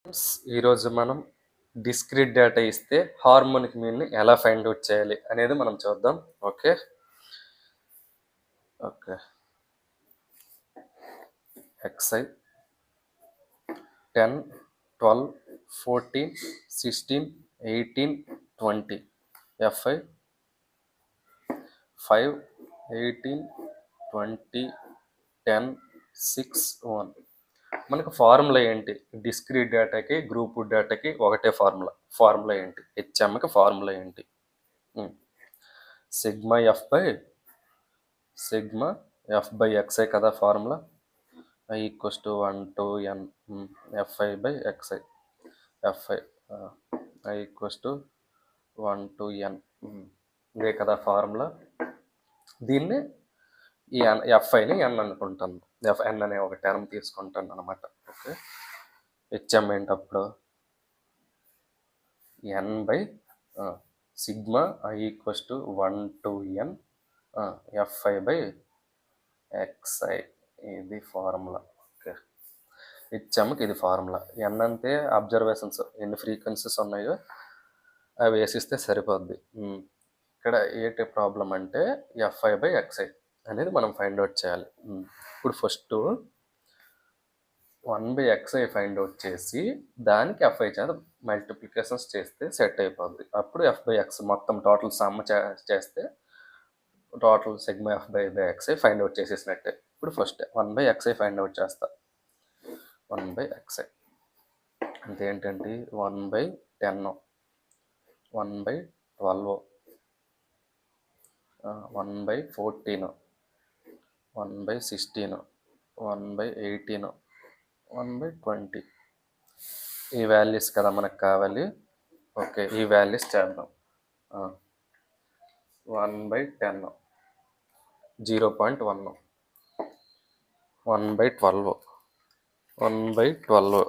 Friends, ఈరోజు మనం discrete data ఇస్తే హార్మోనిక్ మీన్ని ఎలా ఫైండ్ అవుట్ చేయాలి అనేది మనం చూద్దాం. Okay okay xi 10 12 14 16 18 20 fi 5 18 20 10 6 1. మనకు ఫార్ములా ఏంటి? డిస్క్రీట్ డేటాకి గ్రూప్ డేటాకి ఒకటే ఫార్ములా ఏంటి? హెచ్ఎంకి ఫార్ములా ఏంటి? సిగ్మా ఎఫ్ బై ఎక్స్ఐ కదా formula. I equals to 1 to n f i by x i. F i i equals to 1 to n. ఇదే కదా ఫార్ములా. దీన్ని ఈ ఎఫ్ఐని ఎన్ అనుకుంటాను. ఎన్ అనే ఒక టర్మ్ తీసుకుంటాను అనమాట. ఓకే, హెచ్ఎం ఏంటప్పుడు N by sigma I equals to 1 to n f i by X I. ఇది ఫార్ములా. ఓకే, హెచ్ఎంకి ఇది ఫార్ములా. ఎన్ అంటే అబ్జర్వేషన్స్, ఎన్ని ఫ్రీక్వెన్సీస్ ఉన్నాయో అవి వేసిస్తే సరిపోద్ది. ఇక్కడ ఏంటి ప్రాబ్లం అంటే ఎఫ్ఐ బై ఎక్స్ఐ అనేది మనం ఫైండ్ అవుట్ చేయాలి. ఇప్పుడు first 1 by X I find out చేసి దానికి ఎఫ్ఐ చేత మల్టిప్లికేషన్స్ చేస్తే సెట్ అయిపోద్ది. అప్పుడు ఎఫ్ బై ఎక్స్ మొత్తం టోటల్ సమ్ చేస్తే total sigma F by X I find out చేసేసినట్టే. ఇప్పుడు first 1 by X I find out చేస్తా. 1 బై ఎక్స్ఐ అంటే ఏంటంటే 1 by 10, 1 by 12, 1 by 14, 1 by 16, 1 by 18, 1 by 20. ఈ వాల్యూస్ కదా మనకు కావాలి. ఓకే, ఈ వాల్యూస్ చేద్దాం. 1 by 10 0.1, 1 by 12 1 by 12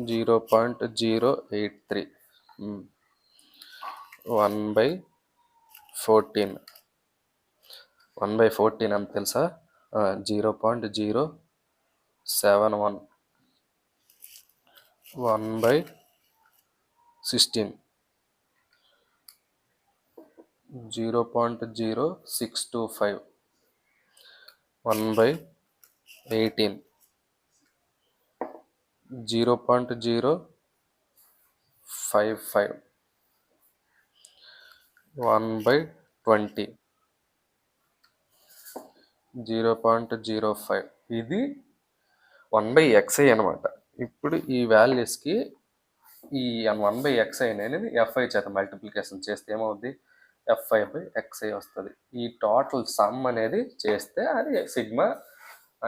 0.083, 1 by 14 1 by 14 అని తెలుసా? 0.071, 1 బై 16 0.0625, 1 బై 18 0.055, 1 బై 20 0.05. ఇది 1 బై ఎక్స్ఐ అనమాట. ఇప్పుడు ఈ వాల్యూస్కి ఈ 1 బై ఎక్స్ఐ అనేది ఎఫ్ఐ చేత మల్టిప్లికేషన్ చేస్తే ఏమవుద్ది? ఎఫ్ఐ బై ఎక్స్ఐ వస్తుంది. ఈ టోటల్ సమ్ అనేది చేస్తే అది sigma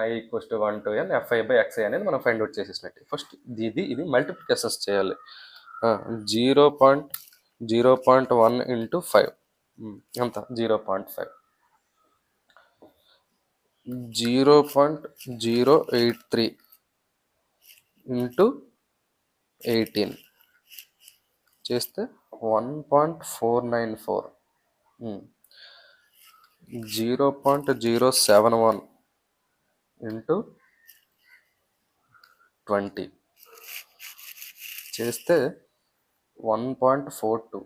I equals to 1 to n f i by x i అనేది మనం ఫైండ్ అవుట్ చేసేసినట్టు. ఫస్ట్ ఇది మల్టిప్లికేషన్స్ చేయాలి. 0.1 ఇంటూ 5 ఎంత? 0.5. 0.083 ఇంటూ 18 చేస్తే 1.494, 0.071 ఇంటూ 20 చేస్తే 1.42,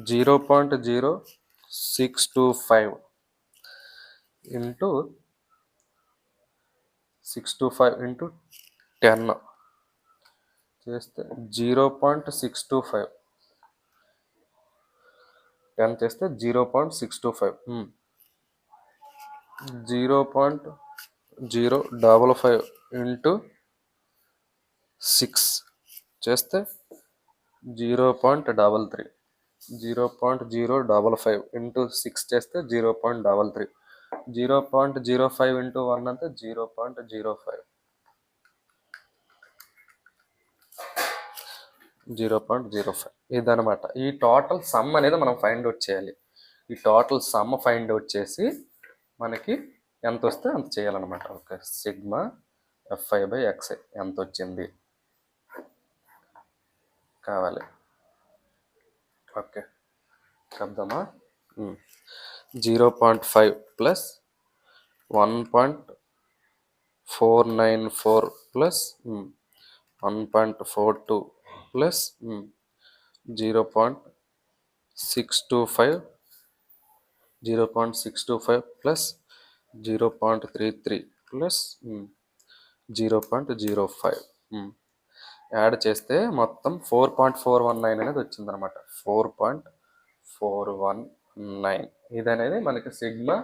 0.0625 ఇంటూ 625 ఇంటూ 10 చేస్తే 0.625, 10 చేస్తే 0.625, 0.055 ఇంటూ 6 చేస్తే 0.33, 0.055 ఇంటూ 6 చేస్తే 0.33, 0.05 ఇంటూ 1 అంటే 0.05, 0.05. ఇదనమాట. ఈ టోటల్ సమ్ అనేది మనం ఫైండ్ అవుట్ చేయాలి. ఈ టోటల్ సమ్ ఫైండ్ అవుట్ చేసి మనకి ఎంత వస్తే అంత చేయాలన్నమాట. Okay, sigma F I by X I ఎంత వచ్చింది కావాలి. ఓకే, చెప్దామా? 0.5 plus 1. 494 plus 1.42 plus 0.625 plus 0.33 plus 0.05 add చేస్తే మొత్తం 4.419 అనేది వచ్చిందనమాట. 4.419 ఇది అనేది మనకి సిగ్మా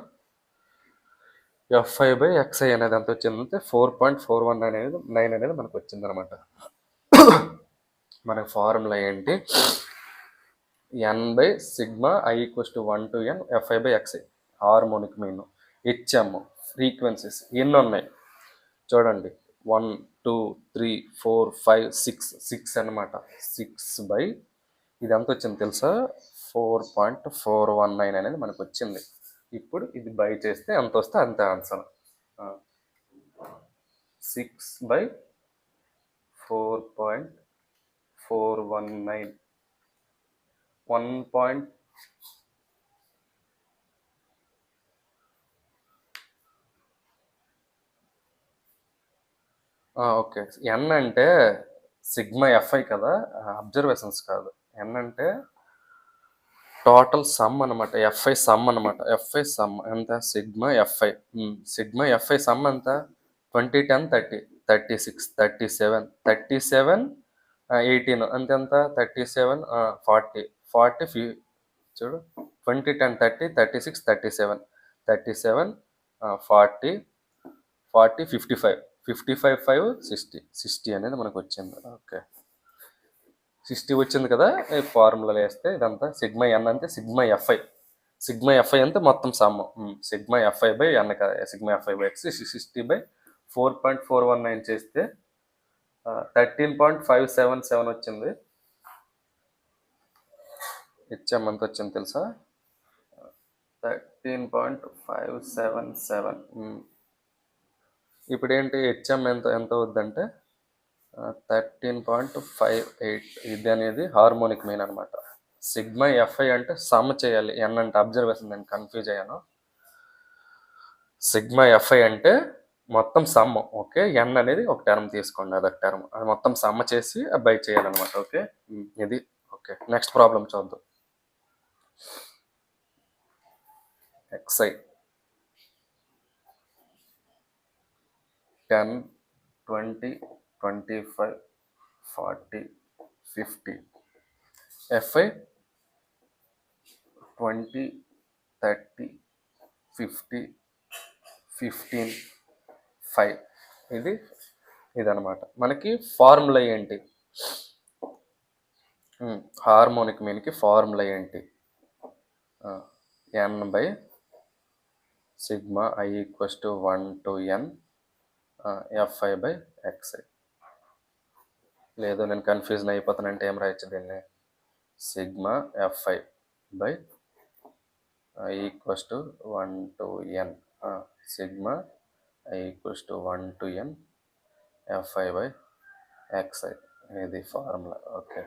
FI/XI అనేది ఎంత వచ్చిందంటే 4.419 అనేది మనకు వచ్చిందనమాట. మనకి ఫార్ములా ఏంటి? N/σ(i) = 1 to n FI/XI harmonic mean. HM frequencies ఎన్ని ఉన్నాయి చూడండి, 1 2 3 4 5 6 అనమాట. 6 ఇది ఎంత వచ్చింది తెలుసా? 4.419 అనేది మనకు వచ్చింది. ఇప్పుడు ఇది బై చేస్తే ఎంత వస్తే అంతే ఆన్సర్. 6/4.419 1. ఓకే. ఎన్ అంటే సిగ్మా FI కదా, అబ్జర్వేషన్స్ కాదు. ఎన్ అంటే టోటల్ సమ్ అనమాట. FI సమ్ అనమాట. FI సమ్ ఎంత? సిగ్మా FI సమ్ ఎంత? 20 10 30 36 37 37 18 అంతెంత? 37 40 40 చూడు, 20 10 30 36 37 37 40 40 55 55 5 60 అనేది మనకు వచ్చింది. ఓకే, 60 వచ్చింది కదా. ఈ ఫార్ములాలో వేస్తే ఇదంతా సిగ్మా ఎన్ అంటే సిగ్మా FI అంటే మొత్తం సమ్. సిగ్మా FI/n కదా, సిగ్మా FI/x 60/4.419 చేస్తే 13.577 వచ్చింది. హెచ్ఎం ఎంత వచ్చింది తెలుసా? 13.577. ఇప్పుడు ఏంటి హెచ్ఎం ఎంత అవుద్దంటే 13.58. ఇది అనేది హార్మోనిక్ మీన్ అనమాట. సిగ్మా FI అంటే సమ్ చేయాలి, ఎన్ అంటే అబ్జర్వేషన్. నేను కన్ఫ్యూజ్ అయ్యాను. సిగ్మా FI అంటే మొత్తం సమ్. ఓకే, ఎన్ అనేది ఒక టర్మ్ తీసుకోండి, అదొక టర్మ్. అది మొత్తం సమ్ చేసి బై చేయాలన్నమాట. ఓకే, ఇది. ఓకే, నెక్స్ట్ ప్రాబ్లం చూద్దాం. XI 10 20 25 40 50. FI 20 30 50 15 5. ఇదనమాట. మనకి ఫార్ములా ఏంటి? హార్మోనిక్ మీన్కి ఫార్ములా ఏంటి? N/σ(i) = 1 to n FI/XI. లేదు, నేను కన్ఫ్యూజన్ అయిపోతానంటే ఏం రాయొచ్చు దీన్ని? Sigma FI/i = 1 to n sigma i = 1 to n FI/XI. ఇది formula. Okay,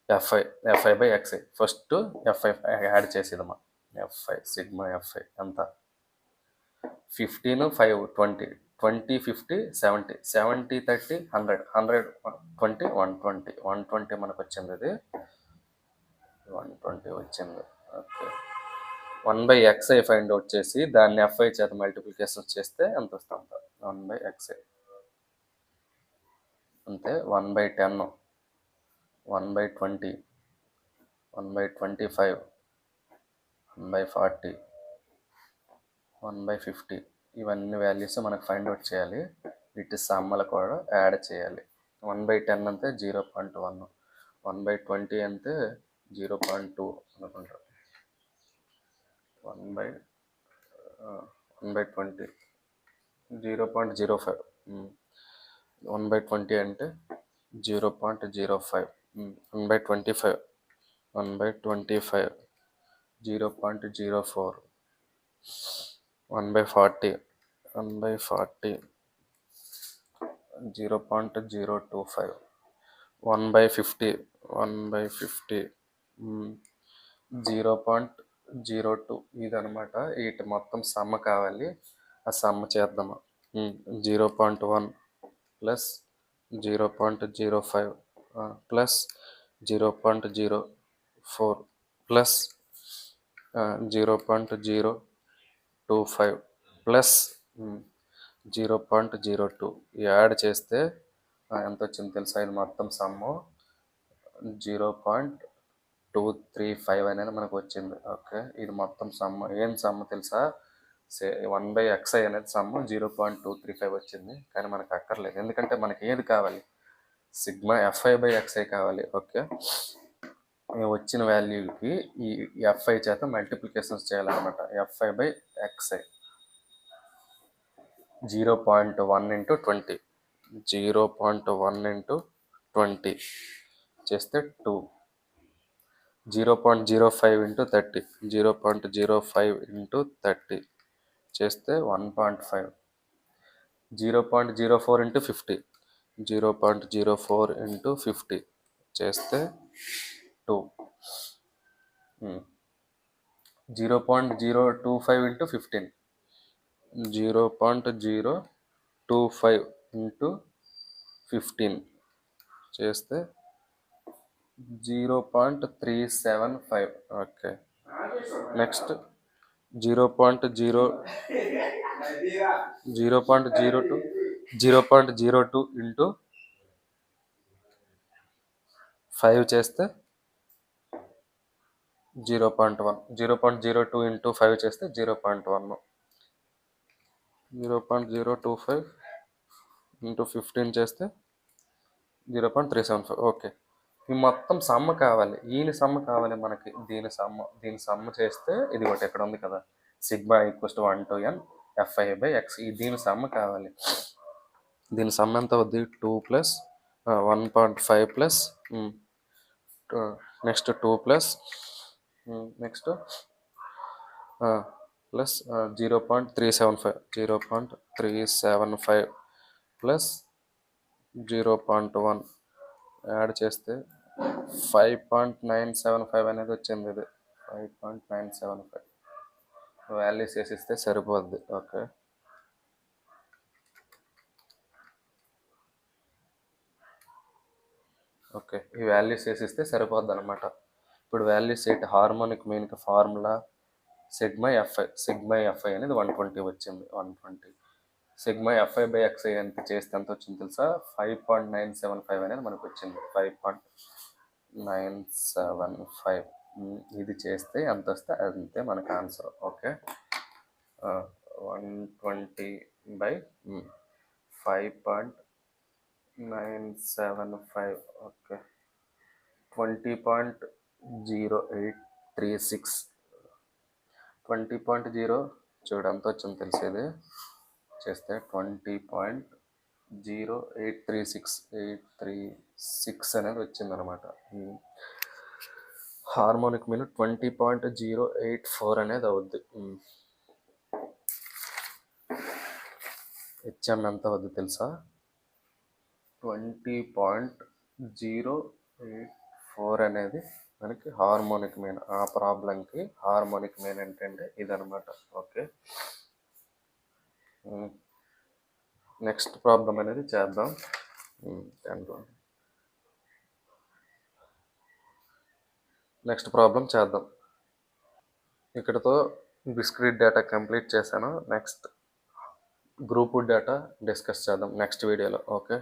FI/XI first FI add చేసేదమ్మా. సిగ్మా FI ఎంత? 15 5 20 20 50 70 70 30 100 100 20 120 120 మనకు వచ్చింది. ఇది 120 వచ్చింది. ఓకే, 1/XI ఫైండ్ అవుట్ చేసి దాన్ని FI చేత మల్టిప్లికేషన్ చేస్తే ఎంత వస్తుంది? 1/XI అంతే. 1/10 1/20 1/25 1/40 1/50. ఇవన్నీ వాల్యూస్ మనకు ఫైండ్ అవుట్ చేయాలి. వీటి సమ్మలు కూడా యాడ్ చేయాలి. 1/10 అంటే 0.1, 1/20 అంటే 0.2 అనుకుంటా. 1/20 0.05. 1/20 అంటే 0.05. 1/25 1/25 0.04. 1/40 1/40 0.025. 1/50 1/50 0.02. ఇదనమాట. వీటి మొత్తం సమ్మ కావాలి. ఆ సమ్మ చేద్దామా. 0.1 plus 0.05 plus 0.04 plus 0.025 plus 0.02 add చేస్తే ఎంత వచ్చింది తెలుసా? ఇది మొత్తం సమ్ము 0.235 అనేది మనకు వచ్చింది. ఓకే, ఇది మొత్తం సమ్ము. ఏం సమ్ము తెలుసా? 1/xi అనేది సమ్ము 0.235 వచ్చింది. కానీ మనకు అక్కర్లేదు, ఎందుకంటే మనకి ఏది కావాలి? సిగ్మా fi/xi కావాలి. ఓకే, వచ్చిన వాల్యూకి ఈ fi చేత మల్టిప్లికేషన్స్ చేయాలన్నమాట. fi/xi 0.1 into 20, 0.1 into 20 చేస్తే 2, 0.05 into 30, 0.05 into 30 చేస్తే 1.5, 0.04 into 50, 0.04 into 50 చేస్తే 2, 0.025 into 15, 0.025 into 15 చేస్తే 0.375. ఓకే, నెక్స్ట్ 0.02 into 5 చేస్తే 0.1, 0.02 into 5 చేస్తే 0.1, 0.025 into 15 చేస్తే 0.375. ఓకే, ఈ మొత్తం సమ్మ కావాలి. ఈయన సమ్మ కావాలి మనకి. దీని సమ్మ చేస్తే ఇది ఒకటి ఎక్కడ ఉంది కదా, sigma equals to 1 to n fi/x. దీని సమ్మ కావాలి. దీని సమ్మ ఎంత అవుద్ది? 2 plus 1.5 plus next 2 plus next plus 0.375 plus 0.1 add చేస్తే 5.975 అనేది వచ్చింది. ఇది 5.975 వాల్యూస్ వేసిస్తే సరిపోద్ది. ఓకే, ఓకే, ఈ వాల్యూస్ వేసిస్తే సరిపోద్ది అనమాట. ఇప్పుడు వాల్యూస్ ఏంటి? హార్మోనిక్ మీన్కి ఫార్ములా సిగ్మా fi అనేది 120 వచ్చింది. 120 సిగ్మా fi/xi ఎంత చేస్తే ఎంత వచ్చింది తెలుసా? 5.975 అనేది మనకు వచ్చింది. 5.975 ఇది చేస్తే ఎంత వస్తే అంతే మనకు ఆన్సర్. ఓకే, 120/5.975. ఓకే, 20.0836, 20.0 చూడు ఎంత వచ్చింది తెలిసేది చేస్తే 20.0836 అనేది వచ్చిందనమాట. హార్మోనిక్ మీన్ 20.084 అనేది అవుద్ది. హెచ్ఎం ఎంత అవుద్ది తెలుసా? 20.084 అనేది మనకి హార్మోనిక్ మీన్. ఆ ప్రాబ్లంకి హార్మోనిక్ మీన్ ఏంటంటే ఇదనమాట. ఓకే, నెక్స్ట్ ప్రాబ్లం అనేది చేద్దాం. నెక్స్ట్ ప్రాబ్లం చేద్దాం. ఇక్కడతో డిస్క్రీట్ డేటా కంప్లీట్ చేశాను. నెక్స్ట్ గ్రూప్ డేటా డిస్కస్ చేద్దాం నెక్స్ట్ వీడియోలో. ఓకే.